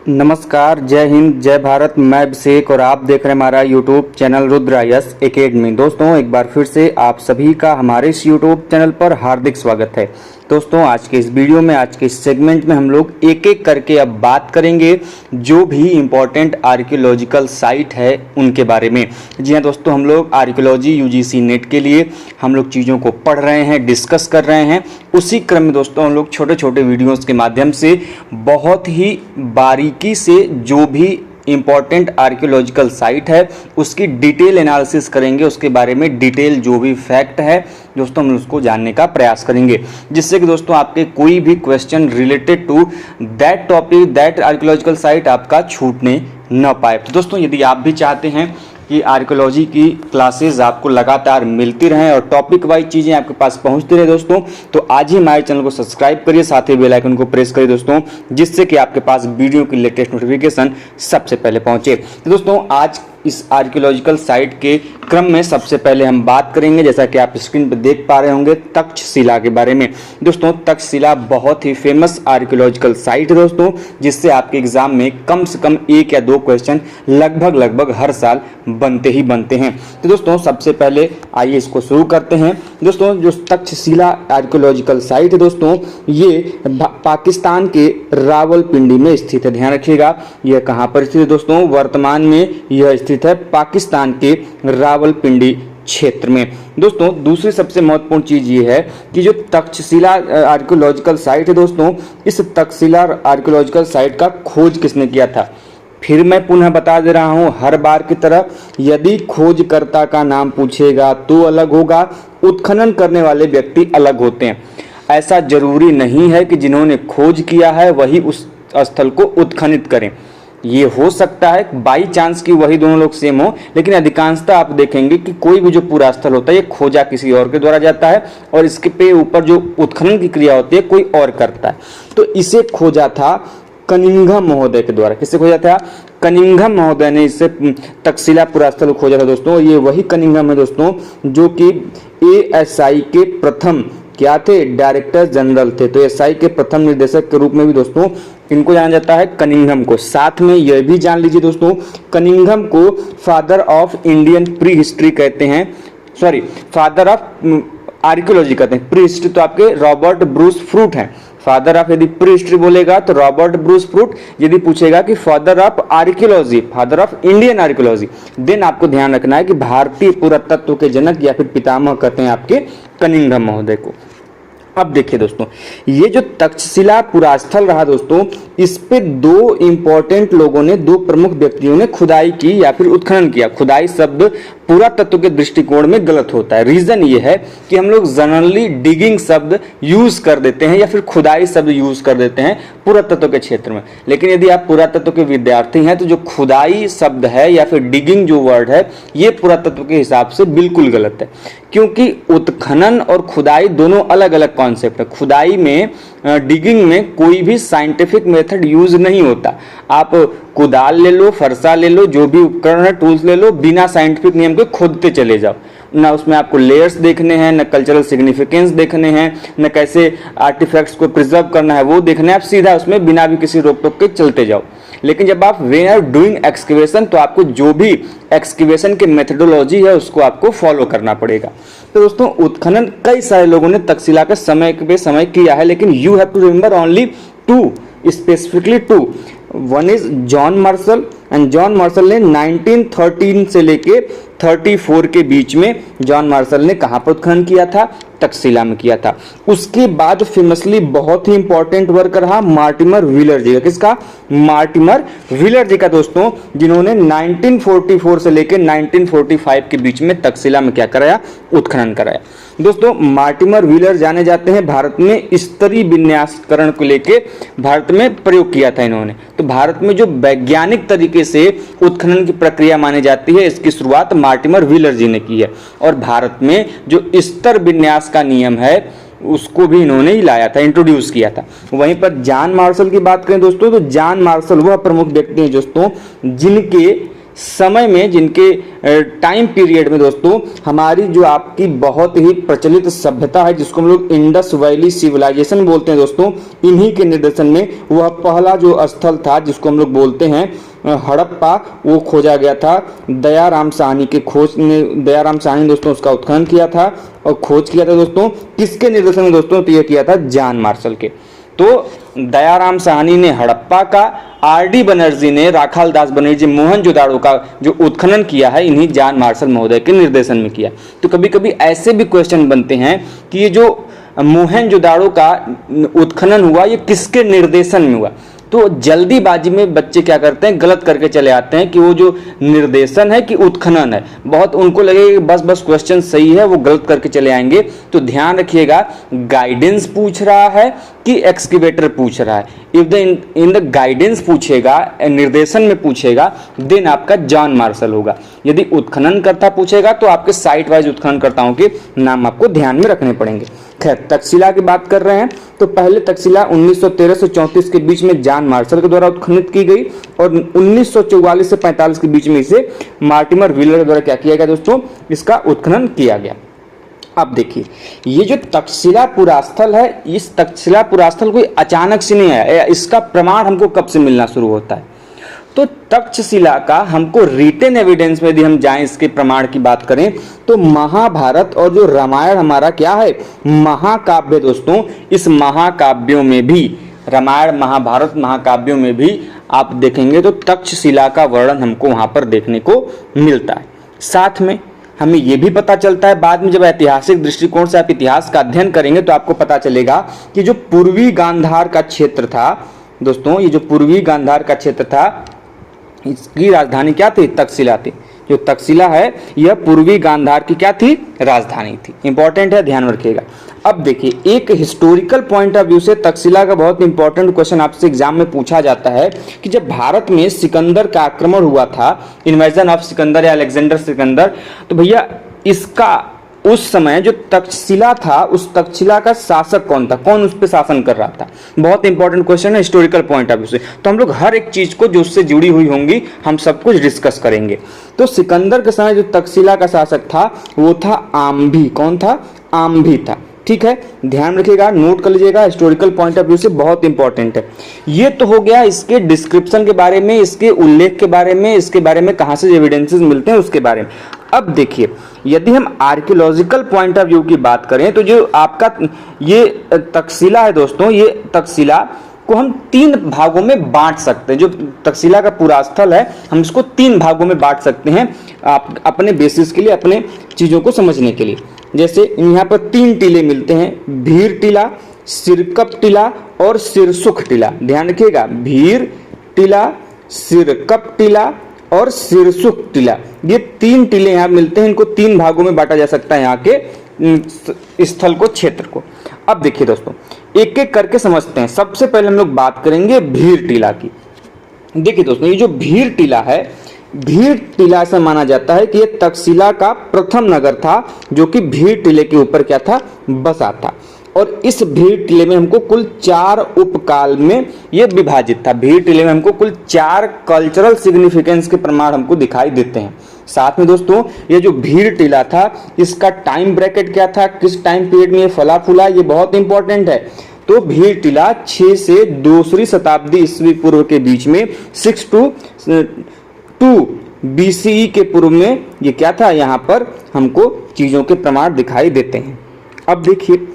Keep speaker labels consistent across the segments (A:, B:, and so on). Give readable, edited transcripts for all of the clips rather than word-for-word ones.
A: नमस्कार, जय हिंद, जय भारत। मैं अभिषेक और आप देख रहे हैं हमारा YouTube channel Rudra yes academy. दोस्तों, एक बार फिर से आप सभी का हमारे इस यूट्यूब चैनल पर हार्दिक स्वागत है। दोस्तों, आज के इस वीडियो में, आज के इस सेगमेंट में हम लोग एक एक करके अब बात करेंगे जो भी इम्पोर्टेंट आर्कियोलॉजिकल साइट है उनके बारे में। जी हाँ दोस्तों, हम लोग आर्कियोलॉजी यूजीसी नेट के लिए हम लोग चीज़ों को पढ़ रहे हैं, डिस्कस कर रहे हैं। उसी क्रम में दोस्तों हम लोग छोटे छोटे वीडियोज़ के माध्यम से बहुत ही बारीकी से जो भी इम्पॉर्टेंट आर्कियोलॉजिकल साइट है उसकी डिटेल एनालिसिस करेंगे, उसके बारे में डिटेल जो भी फैक्ट है दोस्तों हम उसको जानने का प्रयास करेंगे, जिससे कि दोस्तों आपके कोई भी question related to that topic, that archaeological site आपका छूटने न पाए। तो दोस्तों, यदि आप भी चाहते हैं कि आर्कियोलॉजी की क्लासेस आपको लगातार मिलती रहें और टॉपिक वाइज चीज़ें आपके पास पहुंचती रहे दोस्तों, तो आज ही हमारे चैनल को सब्सक्राइब करिए, साथ ही बेल आइकन को प्रेस करिए दोस्तों, जिससे कि आपके पास वीडियो की लेटेस्ट नोटिफिकेशन सबसे पहले पहुंचे। तो दोस्तों, आज इस आर्कियोलॉजिकल साइट के क्रम में सबसे पहले हम बात करेंगे, जैसा कि आप स्क्रीन पर देख पा रहे होंगे, तक्षशिला के बारे में। दोस्तों, तक्षशिला बहुत ही फेमस आर्कियोलॉजिकल साइट है दोस्तों, जिससे आपके एग्जाम में कम से कम 1 या 2 क्वेश्चन लगभग हर साल बनते ही बनते हैं। तो दोस्तों, सबसे पहले आइए इसको शुरू करते हैं। दोस्तों, जो तक्षशिला आर्कियोलॉजिकल साइट है दोस्तों, ये पाकिस्तान के रावलपिंडी में स्थित है। ध्यान रखिएगा, यह कहाँ पर स्थित है दोस्तों? वर्तमान में यह स्थित है पाकिस्तान के रावलपिंडी क्षेत्र में। दोस्तों, दूसरी सबसे महत्वपूर्ण चीज ये है कि जो तक्षशिला आर्कियोलॉजिकल साइट है दोस्तों, इस तक्षशिला आर्कियोलॉजिकल साइट का खोज किसने किया था? फिर मैं पुनः बता दे रहा हूं, हर बार की तरह, यदि खोजकर्ता का नाम पूछेगा तो अलग होगा, उत्खनन करने वाले व्यक्ति अलग होते हैं। ऐसा जरूरी नहीं है कि जिन्होंने खोज किया है वही उस स्थल को उत्खनित करें। ये हो सकता है बाई चांस कि वही दोनों लोग सेम हो, लेकिन अधिकांशतः आप देखेंगे कि कोई भी जो पूरा स्थल होता है ये खोजा किसी और के द्वारा जाता है और इसके पे ऊपर जो उत्खनन की क्रिया होती है कोई और करता है। तो इसे खोजा था कनिंघम महोदय के द्वारा। किससे खोजा था? कनिंघम महोदय ने इसे तक्षशिला पुरास्थल खोजा था दोस्तों। ये वही कनिंघम है दोस्तों जो कि एएसआई के प्रथम क्या थे? डायरेक्टर जनरल थे। तो एएसआई के प्रथम निर्देशक के रूप में भी दोस्तों इनको जाना जाता है, कनिंघम को। साथ में यह भी जान लीजिए दोस्तों, कनिंघम को father of Indian pre history कहते हैं, सॉरी फादर ऑफ आर्कियोलॉजी कहते हैं। प्री हिस्ट्री तो आपके रॉबर्ट ब्रूस फ्रूट हैं। फादर ऑफ यदि प्री हिस्ट्री बोलेगा तो रॉबर्ट ब्रूस फ्रूट, यदि पूछेगा कि father of archaeology, father of Indian archaeology, then आपको ध्यान रखना है कि भारतीय पुरातत्व के जनक या फिर पितामह कहते हैं आपके कनिंघम महोदय को। अब देखिए दोस्तों, ये जो तक्षशिला पुरास्थल रहा दोस्तों, इस पे 2 इंपॉर्टेंट लोगों ने, 2 प्रमुख व्यक्तियों ने खुदाई की या फिर उत्खनन किया। खुदाई शब्द पुरातत्व के दृष्टिकोण में गलत होता है। रीजन ये है कि हम लोग जनरली डिगिंग शब्द यूज कर देते हैं या फिर खुदाई शब्द यूज कर देते हैं पुरातत्व के क्षेत्र में, लेकिन यदि आप पुरातत्व के विद्यार्थी हैं तो जो खुदाई शब्द है या फिर डिगिंग जो वर्ड है ये पुरातत्व के हिसाब से बिल्कुल गलत है, क्योंकि उत्खनन और खुदाई दोनों अलग अलग कॉन्सेप्ट है। खुदाई में, डिगिंग में कोई भी साइंटिफिक मेथड यूज नहीं होता। आप कुदाल ले लो, फरसा ले लो, जो भी उपकरण है, टूल्स ले लो, बिना साइंटिफिक नियम के खोदते चले जाओ। ना उसमें आपको लेयर्स देखने हैं, न कल्चरल सिग्निफिकेंस देखने हैं, न कैसे आर्टिफैक्ट्स को प्रिजर्व करना है वो देखना है। आप सीधा उसमें बिना भी किसी रोक टोक के चलते जाओ। लेकिन जब आप वे आर डूइंग एक्सकेवेशन तो आपको जो भी एक्सकेवेशन की मेथडोलॉजी है उसको आपको फॉलो करना पड़ेगा। तो दोस्तों, उत्खनन कई सारे लोगों ने तक्षशिला के समय पे समय किया है, लेकिन you have to remember only 2, specifically 2। One is John Marshall, and John Marshall ने 1913 से लेके 34 के बीच में जॉन मार्शल ने कहां पर उत्खनन किया था? तक्षशिला में किया था। उसके बाद फेमसली बहुत ही इंपॉर्टेंट वर्क रहा मार्टिमर व्हीलर जी का। किसका? मार्टिमर व्हीलर जी का दोस्तों, जिन्होंने 1944 से लेकर 1945 के बीच में तक्षशिला में क्या कराया? उत्खनन कराया। दोस्तों, मार्टिमर व्हीलर जाने जाते हैं भारत में स्तरीय विन्यासकरण को लेके भारत में प्रयोग किया था इन्होंने। तो भारत में जो वैज्ञानिक तरीके से उत्खनन की प्रक्रिया मानी जाती है, इसकी शुरुआत मार्टिमर व्हीलर जी ने की है। और भारत में जो स्तर विन्यास का नियम है उसको भी इन्होंने ही लाया था, इंट्रोड्यूस किया था। वहीं पर जॉन मार्शल की बात करें दोस्तों, तो जॉन मार्शल वह प्रमुख व्यक्ति हैं दोस्तों जिनके समय में, जिनके टाइम पीरियड में दोस्तों हमारी जो आपकी बहुत ही प्रचलित सभ्यता है जिसको हम लोग इंडस वैली सिविलाइजेशन बोलते हैं दोस्तों, इन्हीं के निर्देशन में वह पहला जो स्थल था जिसको हम लोग बोलते हैं हड़प्पा, वो खोजा गया था। दयाराम साहनी के खोज ने, दयाराम साहनी दोस्तों उसका उत्खनन किया था और खोज किया था दोस्तों किसके निर्देशन में दोस्तों, तो यह किया था जॉन मार्शल के। तो दयाराम साहनी ने हड़प्पा का, आर.डी. बनर्जी ने राखालदास बनर्जी मोहनजोदाड़ो का जो उत्खनन किया है इन्हीं जॉन मार्शल महोदय के निर्देशन में किया। तो कभी कभी ऐसे भी क्वेश्चन बनते हैं कि ये जो मोहनजोदाड़ो का उत्खनन हुआ ये किसके निर्देशन में हुआ, तो जल्दीबाजी में बच्चे क्या करते हैं, गलत करके चले आते हैं कि वो जो निर्देशन है कि उत्खनन है। बहुत उनको लगेगा कि बस क्वेश्चन सही है, वो गलत करके चले आएंगे। तो ध्यान रखिएगा, गाइडेंस पूछ रहा है कि एक्सकेवेटर पूछ रहा है। If the in the guidance पूछेगा, निर्देशन में पूछेगा, देन आपका जॉन मार्शल होगा। यदि उत्खनन करता पूछेगा तो आपके साइट वाइज उत्खननकर्ताओं के नाम आपको ध्यान में रखने पड़ेंगे। खैर, तक्षशिला की बात कर रहे हैं तो पहले तक्षशिला 1913 से 34 के बीच में जॉन मार्शल के द्वारा उत्खनित की गई और 1944 से 45 के बीच में इसे मार्टिमर व्हीलर के द्वारा क्या किया गया दोस्तों, इसका उत्खनन किया गया। अब देखिए, ये जो तक्षशिला पुरास्थल है, इस तक्षशिला पुरास्थल कोई अचानक से नहीं आया, इसका प्रमाण हमको कब से मिलना शुरू होता है, तो तक्षशिला का हमको रिटन एविडेंस में यदि हम जाएं, इसके प्रमाण की बात करें तो महाभारत और जो रामायण हमारा क्या है, महाकाव्य दोस्तों, इस महाकाव्यों में भी, रामायण महाभारत महाकाव्यों में भी आप देखेंगे तो तक्षशिला का वर्णन हमको वहां पर देखने को मिलता है। साथ में हमें यह भी पता चलता है, बाद में जब ऐतिहासिक दृष्टिकोण से आप इतिहास का अध्ययन करेंगे तो आपको पता चलेगा कि जो पूर्वी गांधार का क्षेत्र था दोस्तों, ये जो पूर्वी गांधार का क्षेत्र था इसकी राजधानी क्या थी, तक्षशिला थी। जो तक्षशिला है यह पूर्वी गांधार की क्या थी, राजधानी थी। इंपॉर्टेंट है, ध्यान रखिएगा। अब देखिए, एक हिस्टोरिकल पॉइंट ऑफ व्यू से तक्षशिला का बहुत इंपॉर्टेंट क्वेश्चन आपसे एग्जाम में पूछा जाता है कि जब भारत में सिकंदर का आक्रमण हुआ था, इन्वेजन ऑफ सिकंदर या अलेक्जेंडर सिकंदर, तो भैया इसका उस समय जो तक्षशिला था, उस तक्षशिला का शासक कौन था, कौन उस पर शासन कर रहा था। बहुत इंपॉर्टेंट क्वेश्चन है हिस्टोरिकल पॉइंट ऑफ व्यू से। तो हम लोग हर एक चीज को जो उससे जुड़ी हुई होंगी हम सब कुछ डिस्कस करेंगे। तो सिकंदर के समय जो तक्षशिला का शासक था वो था आम्भी। कौन था, आम्भी था। ठीक है, ध्यान रखिएगा, नोट कर लीजिएगा, हिस्टोरिकल पॉइंट ऑफ व्यू से बहुत इंपॉर्टेंट है। ये तो हो गया इसके डिस्क्रिप्शन के बारे में, इसके उल्लेख के बारे में, इसके बारे में कहां से एविडेंसेस मिलते हैं उसके बारे में। अब देखिए, यदि हम आर्कियोलॉजिकल पॉइंट ऑफ व्यू की बात करें तो जो आपका ये तक्षशिला है दोस्तों, ये तक्षशिला को हम 3 भागों में बांट सकते हैं। जो तक्षशिला का पूरा स्थल है हम इसको 3 भागों में बांट सकते हैं, आप अपने बेसिस के लिए, अपने चीजों को समझने के लिए। जैसे यहाँ पर 3 टीले मिलते हैं, भीर टीला, सिरकप टीला और सिरसुख टीला। ध्यान रखिएगा, भीर टीला, सिरकप टीला और सिरसुख टीला, ये 3 टीले यहाँ मिलते हैं। इनको 3 भागों में बांटा जा सकता है यहाँ के स्थल को, क्षेत्र को। अब देखिए दोस्तों, एक एक करके समझते हैं। सबसे पहले हम लोग बात करेंगे भीर टीला की। देखिए दोस्तों, ये जो भीर टीला है, भीर टीला से माना जाता है कि ये तक्षशिला का प्रथम नगर था जो कि भीर टीले के ऊपर क्या था, बसा था। और इस भीर टीले में हमको कुल 4 उपकाल में ये विभाजित था। भीर टीले में हमको कुल 4 कल्चरल सिग्निफिकेंस के प्रमाण हमको दिखाई देते हैं। साथ में दोस्तों, ये जो भीर टीला था इसका टाइम ब्रैकेट क्या था, किस टाइम पीरियड में ये फला फूला, ये बहुत इंपॉर्टेंट है। तो भीर टीला 6 से 2वीं शताब्दी ईस्वी पूर्व के बीच में, 6 to 2 BCE के पूर्व में ये क्या था, यहाँ पर हमको चीजों के प्रमाण दिखाई देते हैं। अब देखिए,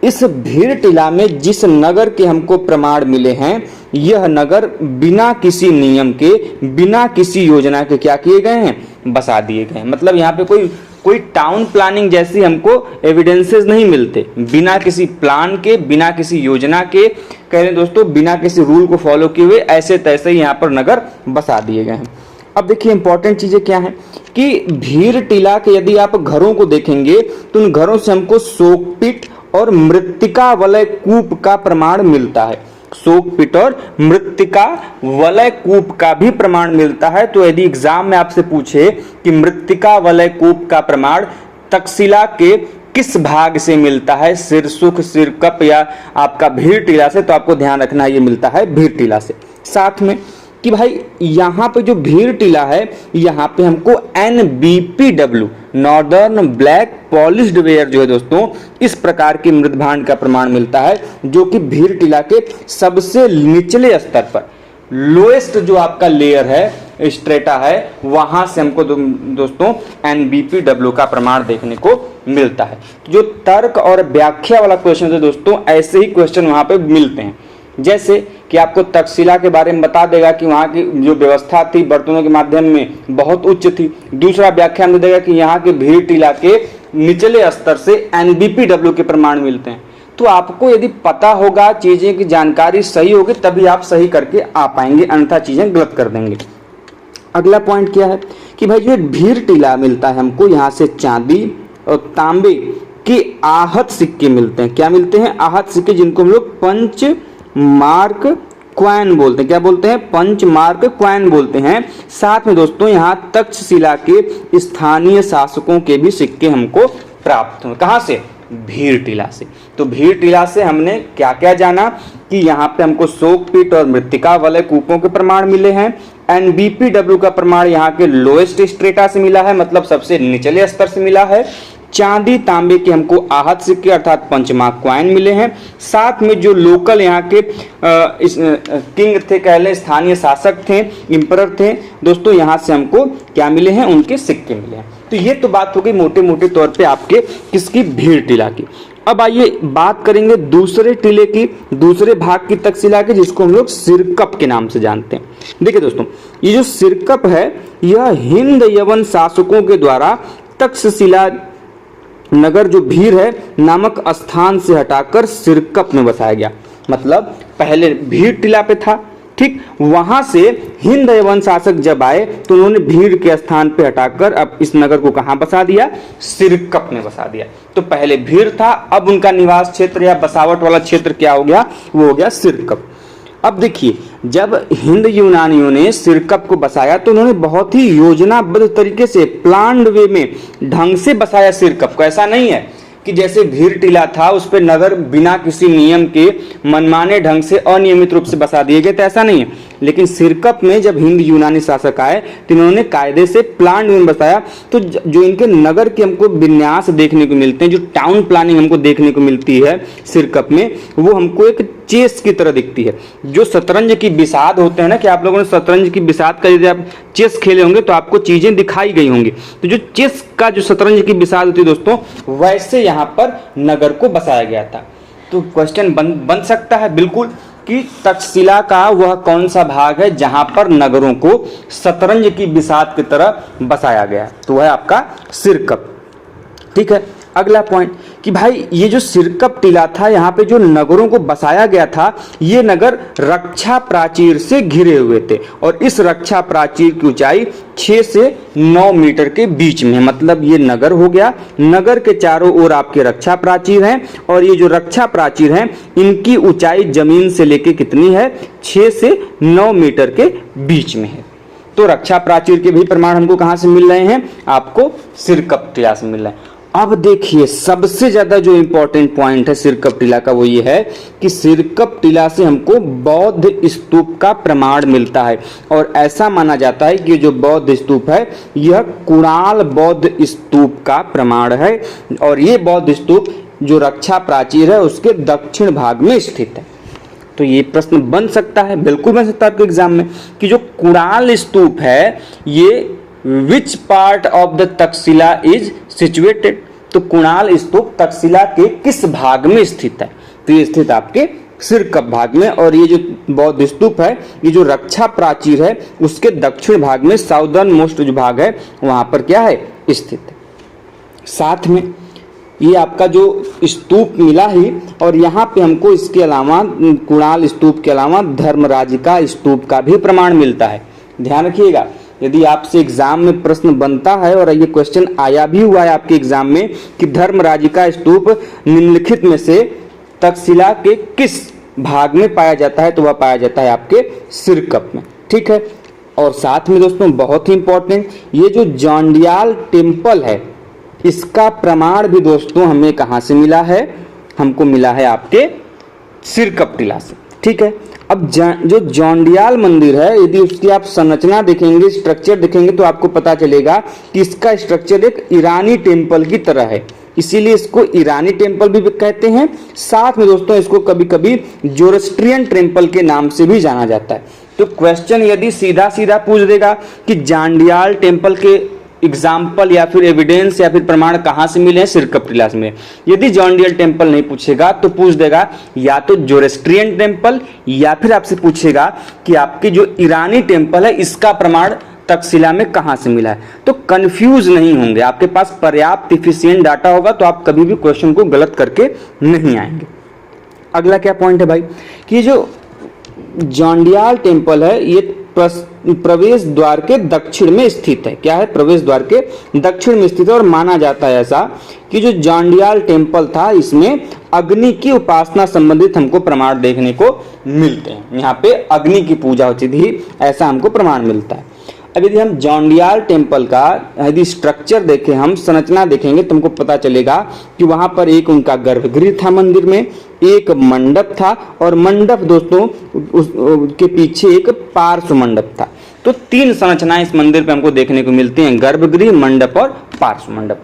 A: इस भीर टीला में जिस नगर के हमको प्रमाण मिले हैं, यह नगर बिना किसी नियम के, बिना किसी योजना के क्या किए गए हैं, बसा दिए गए हैं। मतलब यहाँ पे कोई टाउन प्लानिंग जैसी हमको एविडेंसेस नहीं मिलते। बिना किसी प्लान के, बिना किसी योजना के, कह रहे हैं दोस्तों, बिना किसी रूल को फॉलो किए हुए ऐसे तैसे यहाँ पर नगर बसा दिए गए हैं। अब देखिए, इंपॉर्टेंट चीजें क्या हैं कि भीर टीला के यदि आप घरों को देखेंगे तो उन घरों से हमको शोकपीठ और मृत्तिका वलय कूप का प्रमाण मिलता है। शोकपीठ और मृत्तिका वलय कूप का भी प्रमाण मिलता है। तो यदि एग्जाम में आपसे पूछे कि मृत्तिका वलय कूप का प्रमाण तक्षशिला के किस भाग से मिलता है, सिरसुख, सिरकप या आपका भीर टीला से, तो आपको ध्यान रखना ये मिलता है भीर टीला से। साथ में कि भाई यहाँ पे जो भीर टीला है यहाँ पे हमको NBPW northern black polished where जो है दोस्तों इस प्रकार की मृदभांड का प्रमाण मिलता है, जो कि भीर टीला के सबसे निचले स्तर पर लोएस्ट जो आपका लेयर है स्ट्रेटा है वहां से हमको दोस्तों NBPW का प्रमाण देखने को मिलता है। जो तर्क और व्याख्या वाला क्वेश्चन है दोस्तों ऐसे ही क्वेश्चन वहां पे मिलते हैं, जैसे कि आपको तक्षशिला के बारे में बता देगा कि वहाँ की जो व्यवस्था थी बर्तनों के माध्यम में बहुत उच्च थी। दूसरा व्याख्यान दे देगा कि यहाँ के भीर टीला के निचले स्तर से NBPW के प्रमाण मिलते हैं। तो आपको यदि पता होगा, चीजें की जानकारी सही होगी, तभी आप सही करके आ पाएंगे, अन्यथा चीजें गलत कर देंगे। अगला पॉइंट क्या है कि भाई जो भीर टीला मिलता है हमको यहाँ से चांदी और तांबे के आहत सिक्के मिलते हैं। क्या मिलते हैं? आहत सिक्के, जिनको हम लोग पंच मार्क क्वाइन बोलते हैं। क्या बोलते हैं? पंच मार्क क्वाइन बोलते हैं। साथ में दोस्तों यहाँ तक्षशिला के स्थानीय शासकों के भी सिक्के हमको प्राप्त हुए। कहाँ से? भीर टीला से। तो भीर टीला से हमने क्या क्या जाना कि यहाँ पे हमको शोकपीट और मृत्तिका वाले कूपों के प्रमाण मिले हैं। NBPW का प्रमाण यहाँ के लोएस्ट स्ट्रेटा से मिला है, मतलब सबसे निचले स्तर से मिला है। चांदी तांबे के हमको आहत सिक्के अर्थात पंचमार्क क्वाइन मिले हैं। साथ में जो लोकल यहाँ के किंग थे, कह लें स्थानीय शासक थे, इंपरर थे दोस्तों, यहाँ से हमको क्या मिले हैं? उनके सिक्के मिले हैं। तो ये तो बात हो गई मोटे मोटे तौर पे आपके किसकी? भीर टीला की। अब आइए बात करेंगे दूसरे टीले की, दूसरे भाग की तक्षशिला की, जिसको हम लोग सिरकप के नाम से जानते हैं। देखिए दोस्तों, ये जो सिरकप है यह हिंद यवन शासकों के द्वारा तक्षशिला नगर जो भीर है नामक स्थान से हटाकर सिरकप में बसाया गया। मतलब पहले भीर टीला पे था, ठीक, वहां से हिंद यवन शासक जब आए तो उन्होंने भीर के स्थान पे हटाकर अब इस नगर को कहां बसा दिया? सिरकप में बसा दिया। तो पहले भीर था, अब उनका निवास क्षेत्र या बसावट वाला क्षेत्र क्या हो गया? वो हो गया सिरकप। अब देखिए, जब हिंद यूनानियों ने सिरकप को बसाया तो उन्होंने बहुत ही योजनाबद्ध तरीके से प्लान्ड वे में ढंग से बसाया सिरकप को। ऐसा नहीं है कि जैसे भीर टीला था उस पर नगर बिना किसी नियम के मनमाने ढंग से अनियमित रूप से बसा दिए गए, तो ऐसा नहीं है। लेकिन सिरकप में जब हिंद यूनानी शासक आए तो इन्होंने कायदे से प्लान में बसाया। तो जो इनके नगर के हमको विन्यास देखने को मिलते हैं, जो टाउन प्लानिंग हमको देखने को मिलती है सिरकप में, वो हमको एक चेस की तरह दिखती है। जो शतरंज की बिसात होते हैं ना, कि आप लोगों ने शतरंज की बिसात का यदि आप चेस खेले होंगे तो आपको चीजें दिखाई गई होंगी। तो जो चेस का जो शतरंज की बिसात होती है दोस्तों, वैसे यहाँ पर नगर को बसाया गया था। तो क्वेश्चन बन सकता है बिल्कुल कि तक्षशिला का वह कौन सा भाग है जहां पर नगरों को शतरंज की बिसात की तरह बसाया गया है? तो वह है आपका सिरकप। ठीक है, अगला पॉइंट कि भाई ये जो सिरकप टीला था, यहाँ पे जो नगरों को बसाया गया था, ये नगर रक्षा प्राचीर से घिरे हुए थे और इस रक्षा प्राचीर की ऊंचाई 6 से 9 मीटर के बीच में है। मतलब ये नगर हो गया, नगर के चारों ओर आपके रक्षा प्राचीर हैं और ये जो रक्षा प्राचीर हैं इनकी ऊंचाई जमीन से लेके कितनी है? 6 से 9 मीटर के बीच में है। तो रक्षा प्राचीर के भी प्रमाण हमको कहां से मिल रहे हैं? आपको सिरकप टीला से मिल रहे हैं। अब देखिए, सबसे ज्यादा जो इंपॉर्टेंट पॉइंट है सिरकप टीला का वो ये है कि सिरकप टीला से हमको बौद्ध स्तूप का प्रमाण मिलता है और ऐसा माना जाता है कि जो बौद्ध स्तूप है यह कुणाल बौद्ध स्तूप का प्रमाण है और ये बौद्ध स्तूप जो रक्षा प्राचीर है उसके दक्षिण भाग में स्थित है। तो ये प्रश्न बन सकता है, बिल्कुल बन सकता है आपके एग्जाम में, कि जो कुणाल स्तूप है ये which part of the Takshashila is situated? तो कुणाल स्तूप तक्षशिला के किस भाग में स्थित है? तो ये स्थित आपके सिरकप भाग में। और ये जो बौद्ध स्तूप है ये जो रक्षा प्राचीर है उसके दक्षिण भाग में, साउदर्न मोस्ट जो भाग है वहां पर क्या है? स्थित है। साथ में ये आपका जो स्तूप मिला ही, और यहाँ पे हमको इसके अलावा कुणाल स्तूप के अलावा धर्मराज का स्तूप का भी प्रमाण मिलता है। ध्यान रखिएगा, यदि आपसे एग्जाम में प्रश्न बनता है और ये क्वेश्चन आया भी हुआ है आपके एग्जाम में कि धर्मराज का स्तूप निम्नलिखित में से तक्षशिला के किस भाग में पाया जाता है? तो वह पाया जाता है आपके सिरकप में। ठीक है, और साथ में दोस्तों बहुत ही इंपॉर्टेंट, ये जो जांडियाल टेम्पल है इसका प्रमाण भी दोस्तों हमें कहां से मिला है? हमको मिला है आपके सिरकप टीला से। ठीक है, अब जो जौंडियाल मंदिर है, यदि उसकी आप संरचना देखेंगे, स्ट्रक्चर देखेंगे, तो आपको पता चलेगा कि इसका स्ट्रक्चर एक ईरानी टेम्पल की तरह है, इसीलिए इसको ईरानी टेम्पल भी कहते हैं। साथ में दोस्तों इसको कभी कभी जोरोस्ट्रियन टेम्पल के नाम से भी जाना जाता है। तो क्वेश्चन यदि सीधा सीधा पूछ देगा कि जौंडियाल टेम्पल के एग्जाम्पल या फिर एविडेंस या फिर प्रमाण कहाँ से मिले हैं, सिरकप टीला से मिले। यदि जौंडियाल टेम्पल नहीं पूछेगा तो पूछ देगा या तो जोरोस्ट्रियन टेम्पल, या फिर आपसे पूछेगा कि आपकी जो ईरानी टेम्पल है इसका प्रमाण तक्षशिला में कहां से मिला है। तो कंफ्यूज नहीं होंगे, आपके पास पर्याप्त इफिशिएंट डाटा होगा तो आप कभी भी क्वेश्चन को गलत करके नहीं आएंगे। अगला क्या पॉइंट है भाई कि जो जौंडियाल टेम्पल है ये प्रवेश द्वार के दक्षिण में स्थित है। क्या है? प्रवेश द्वार के दक्षिण में स्थित है। और माना जाता है ऐसा कि जो जौंडियाल टेम्पल था इसमें अग्नि की उपासना संबंधित हमको प्रमाण देखने को मिलते हैं। यहाँ पे अग्नि की पूजा होती थी, ऐसा हमको प्रमाण मिलता है। अब यदि हम जौंडियाल टेम्पल का यदि स्ट्रक्चर देखें, हम संरचना देखेंगे तो हमको पता चलेगा कि वहां पर एक उनका गर्भगृह था, मंदिर में एक मंडप था, और मंडप दोस्तों उसके पीछे एक पार्श्व मंडप था। तो 3 संरचनाएं इस मंदिर पे हमको देखने को मिलती हैं, गर्भगृह, मंडप और पार्श्व मंडप।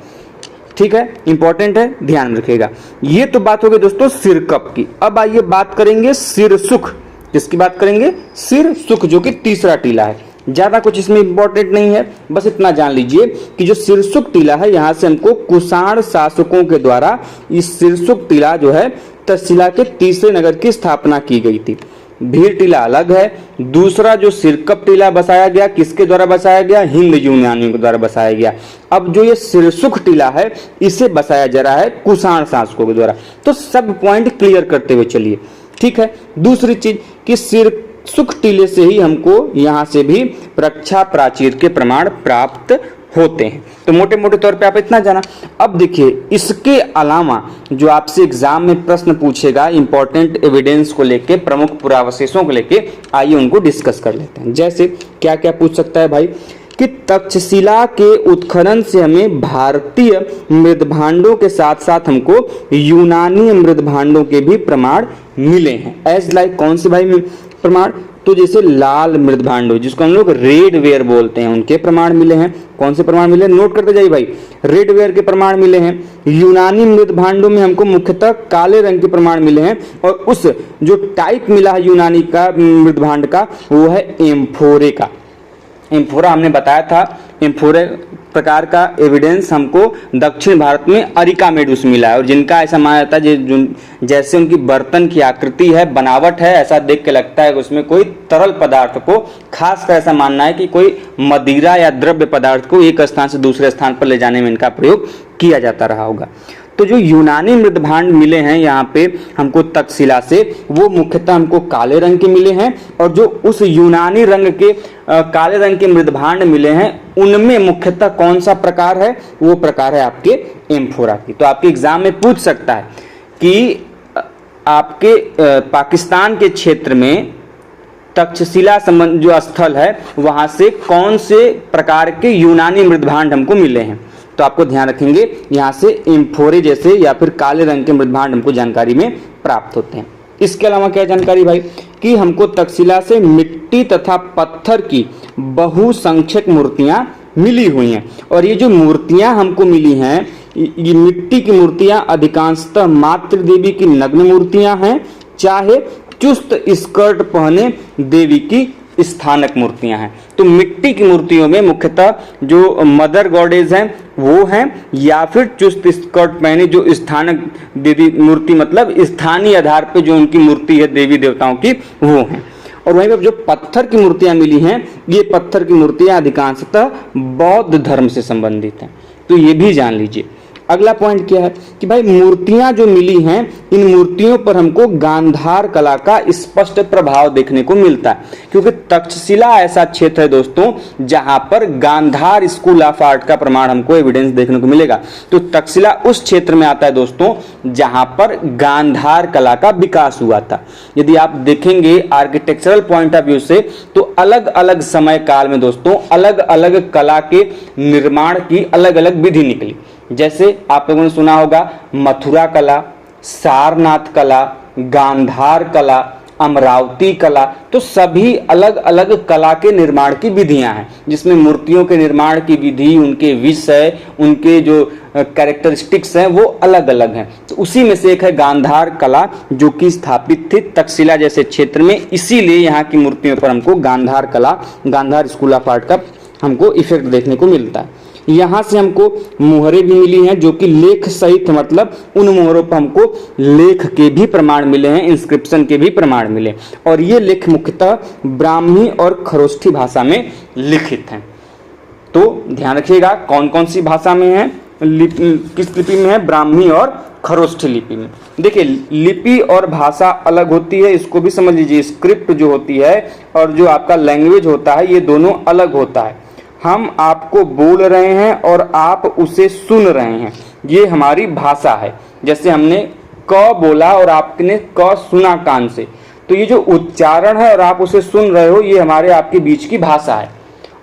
A: ठीक है, इंपॉर्टेंट है, ध्यान में रखिएगा। ये तो बात हो गई दोस्तों सिरकप की। अब आइए बात करेंगे सिरसुख। किसकी बात करेंगे? सिरसुख, जो कि तीसरा टीला है। ज्यादा कुछ इसमें इंपॉर्टेंट नहीं है, बस इतना जान लीजिए कि जो सिरसुख टीला है यहां से हमको कुषाण शासकों के द्वारा इस सिरसुख टीला जो है तक्षशिला के तीसरे नगर की स्थापना की गई थी। भीर टीला अलग है। दूसरा जो सिरकप टीला बसाया गया, किसके द्वारा बसाया गया? हिंद यूनानियों के द्वारा बसाया गया। अब जो ये सिरसुख टीला है इसे बसाया जा रहा है कुषाण शासकों के द्वारा। तो सब पॉइंट क्लियर करते हुए चलिए। ठीक है, दूसरी चीज कि सिरसुख टीले से ही हमको यहाँ से भी प्रक्षा प्राचीर के प्रमाण प्राप्त होते हैं। तो मोटे मोटे तौर पे आप इतना जाना। अब देखिए इसके अलावा जो आपसे एग्जाम में प्रश्न पूछेगा इंपॉर्टेंट एविडेंस को लेके, प्रमुख पुरावशेषों को लेके, आइए उनको डिस्कस कर लेते हैं। जैसे क्या क्या पूछ सकता है भाई कि तक्षशिला के उत्खनन से हमें भारतीय मृदभांडों के साथ साथ हमको यूनानी मृदभांडों के भी प्रमाण मिले हैं। एज लाइक कौन से भाई प्रमाण? तो जैसे लाल मृदभांडों जिसको हम लोग रेड वेयर बोलते हैं, उनके प्रमाण मिले हैं। कौन से प्रमाण मिले? नोट करते जाइए भाई। रेड वेयर के प्रमाण मिले हैं। यूनानी मृदभांडों में हमको मुख्यतः काले रंग के प्रमाण मिले हैं, और उस जो टाइप मिला है यूनानी का मृदभांड का वो है एम्फोरे का। एम्फोरा हमने बताया था, एम्फोरे प्रकार का एविडेंस हमको दक्षिण भारत में अरिका मेडूस मिला है, और जिनका ऐसा माना जाता है जैसे उनकी बर्तन की आकृति है, बनावट है, ऐसा देख के लगता है कि उसमें कोई तरल पदार्थ को, खासकर ऐसा मानना है कि कोई मदिरा या द्रव्य पदार्थ को एक स्थान से दूसरे स्थान पर ले जाने में इनका प्रयोग किया जाता रहा होगा। तो जो यूनानी मृदभांड मिले हैं यहाँ पे हमको तक्षशिला से, वो मुख्यतः हमको काले रंग के मिले हैं, और जो उस यूनानी रंग के काले रंग के मृदभांड मिले हैं उनमें मुख्यतः कौन सा प्रकार है? वो प्रकार है आपके एम्फोरा की। तो आपके एग्जाम में पूछ सकता है कि आपके पाकिस्तान के क्षेत्र में तक्षशिला संबंध जो स्थल है वहां से कौन से प्रकार के यूनानी मृदभांड हमको मिले हैं। तो आपको ध्यान रखेंगे यहाँ से एम्फोरे जैसे या फिर काले रंग के मृदभांड हमको जानकारी में प्राप्त होते हैं। इसके अलावा क्या जानकारी भाई कि हमको तक्षशिला से मिट्टी तथा पत्थर की बहुसंख्यक मूर्तियां मिली हुई हैं, और ये जो मूर्तियां हमको मिली हैं ये मिट्टी की मूर्तियां अधिकांशतः मातृ देवी की नग्न मूर्तियां हैं, चाहे चुस्त स्कर्ट पहने देवी की स्थानक मूर्तियां हैं। तो मिट्टी की मूर्तियों में मुख्यतः जो मदर गॉडेज हैं वो हैं, या फिर चुस्त स्कर्ट पहने जो स्थानक देवी मूर्ति, मतलब स्थानीय आधार पे जो उनकी मूर्ति है देवी देवताओं की, वो हैं। और वहीं पर जो पत्थर की मूर्तियां मिली हैं ये पत्थर की मूर्तियां अधिकांशतः बौद्ध धर्म से संबंधित हैं। तो ये भी जान लीजिए। अगला पॉइंट क्या है कि भाई मूर्तियां जो मिली हैं इन मूर्तियों पर हमको गांधार कला का स्पष्ट प्रभाव देखने को मिलता है, क्योंकि तक्षशिला ऐसा क्षेत्र है दोस्तों जहां पर गांधार स्कूल ऑफ आर्ट का प्रमाण हमको एविडेंस देखने को मिलेगा। तो तक्षशिला उस क्षेत्र में आता है दोस्तों जहां पर गांधार कला का विकास हुआ था। यदि आप देखेंगे आर्किटेक्चरल पॉइंट ऑफ व्यू से तो अलग अलग समय काल में दोस्तों अलग अलग कला के निर्माण की अलग अलग विधि निकली। जैसे आप लोगों ने सुना होगा मथुरा कला, सारनाथ कला, गांधार कला, अमरावती कला, तो सभी अलग अलग कला के निर्माण की विधियां हैं, जिसमें मूर्तियों के निर्माण की विधि, उनके विषय, उनके जो कैरेक्टरिस्टिक्स हैं वो अलग अलग हैं। तो उसी में से एक है गांधार कला, जो कि स्थापित थी तक्षशिला जैसे क्षेत्र में, इसीलिए यहाँ की मूर्तियों पर हमको गांधार कला, गांधार स्कूल ऑफ आर्ट का हमको इफेक्ट देखने को मिलता है। यहाँ से हमको मुहरें भी मिली हैं जो कि लेख सहित, मतलब उन मुहरों पर हमको लेख के भी प्रमाण मिले हैं, इंस्क्रिप्शन के भी प्रमाण मिले, और ये लेख मुख्यतः ब्राह्मी और खरोष्ठी भाषा में लिखित हैं। तो ध्यान रखिएगा कौन कौन सी भाषा में है, किस लिपि में है, ब्राह्मी और खरोष्ठी लिपि में। देखिए लिपि और भाषा अलग होती है, इसको भी समझ लीजिए। स्क्रिप्ट जो होती है और जो आपका लैंग्वेज होता है, ये दोनों अलग होता है। हम आपको बोल रहे हैं और आप उसे सुन रहे हैं, ये हमारी भाषा है। जैसे हमने क बोला और आपने क सुना कान से, तो ये जो उच्चारण है और आप उसे सुन रहे हो, ये हमारे आपके बीच की भाषा है।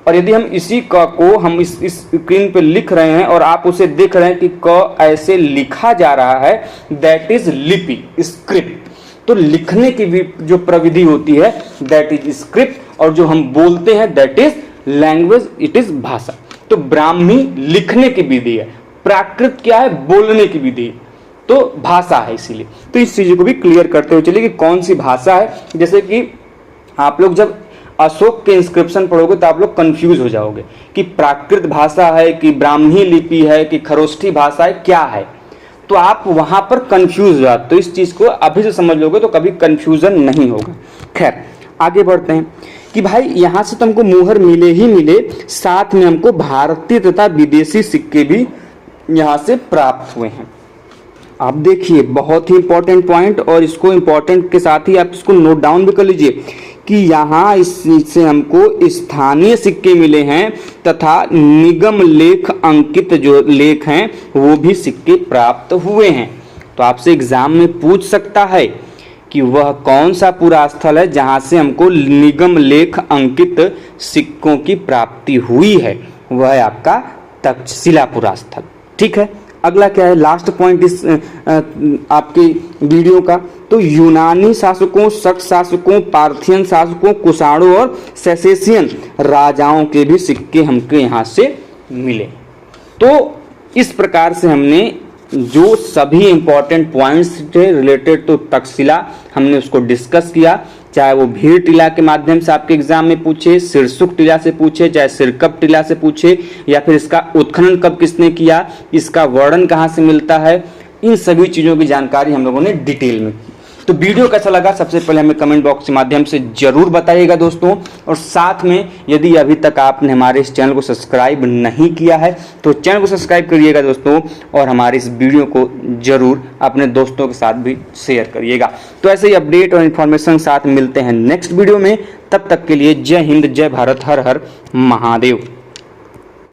A: और यदि हम इसी क को हम इस स्क्रीन पे लिख रहे हैं और आप उसे देख रहे हैं कि क ऐसे लिखा जा रहा है, दैट इज लिपि, स्क्रिप्ट। तो लिखने की भी जो प्रविधि होती है दैट इज स्क्रिप्ट, और जो हम बोलते हैं that is language, it is भाषा। तो ब्राह्मी लिखने की विधि है, प्राकृत क्या है, बोलने की विधि, तो भाषा है। इसीलिए तो इस चीज को भी क्लियर करते हुए चलिए कि कौन सी भाषा है। जैसे कि आप लोग जब अशोक के इंस्क्रिप्शन पढ़ोगे तो आप लोग कंफ्यूज हो जाओगे कि प्राकृत भाषा है कि ब्राह्मी लिपि है कि खरोष्ठी भाषा है, क्या है, तो आप वहां पर कंफ्यूज हो जाते। तो इस चीज को अभी से समझ लोगे तो कभी कंफ्यूजन नहीं होगा। खैर आगे बढ़ते हैं कि भाई यहाँ से तो हमको मुहर मिले ही मिले, साथ में हमको भारतीय तथा विदेशी सिक्के भी यहाँ से प्राप्त हुए हैं। आप देखिए बहुत ही इंपॉर्टेंट पॉइंट, और इसको इंपॉर्टेंट के साथ ही आप इसको नोट डाउन भी कर लीजिए कि यहाँ इससे हमको स्थानीय सिक्के मिले हैं तथा निगम लेख अंकित जो लेख हैं वो भी सिक्के प्राप्त हुए हैं। तो आपसे एग्जाम में पूछ सकता है कि वह कौन सा पूरा स्थल है जहाँ से हमको निगम लेख अंकित सिक्कों की प्राप्ति हुई है, वह है आपका तक्षशिला पुरा स्थल। ठीक है, अगला क्या है, लास्ट पॉइंट इस आपके वीडियो का, तो यूनानी शासकों, शक शासकों, पार्थियन शासकों, कुषाणों और सेसेसियन राजाओं के भी सिक्के हमको यहाँ से मिले। तो इस प्रकार से हमने जो सभी इंपॉर्टेंट पॉइंट्स थे रिलेटेड टू तक्षशिला हमने उसको डिस्कस किया, चाहे वो भीड़ टीला के माध्यम से आपके एग्जाम में पूछे, सिरसुख टीला से पूछे, चाहे सिरकप टीला से पूछे, या फिर इसका उत्खनन कब किसने किया, इसका वर्णन कहाँ से मिलता है, इन सभी चीज़ों की जानकारी हम लोगों ने डिटेल में की। तो वीडियो कैसा लगा सबसे पहले हमें कमेंट बॉक्स के माध्यम से जरूर बताइएगा दोस्तों, और साथ में यदि अभी तक आपने हमारे इस चैनल को सब्सक्राइब नहीं किया है तो चैनल को सब्सक्राइब करिएगा दोस्तों, और हमारे इस वीडियो को जरूर अपने दोस्तों के साथ भी शेयर करिएगा। तो ऐसे ही अपडेट और इन्फॉर्मेशन साथ मिलते हैं नेक्स्ट वीडियो में, तब तक के लिए जय हिंद, जय भारत, हर हर महादेव।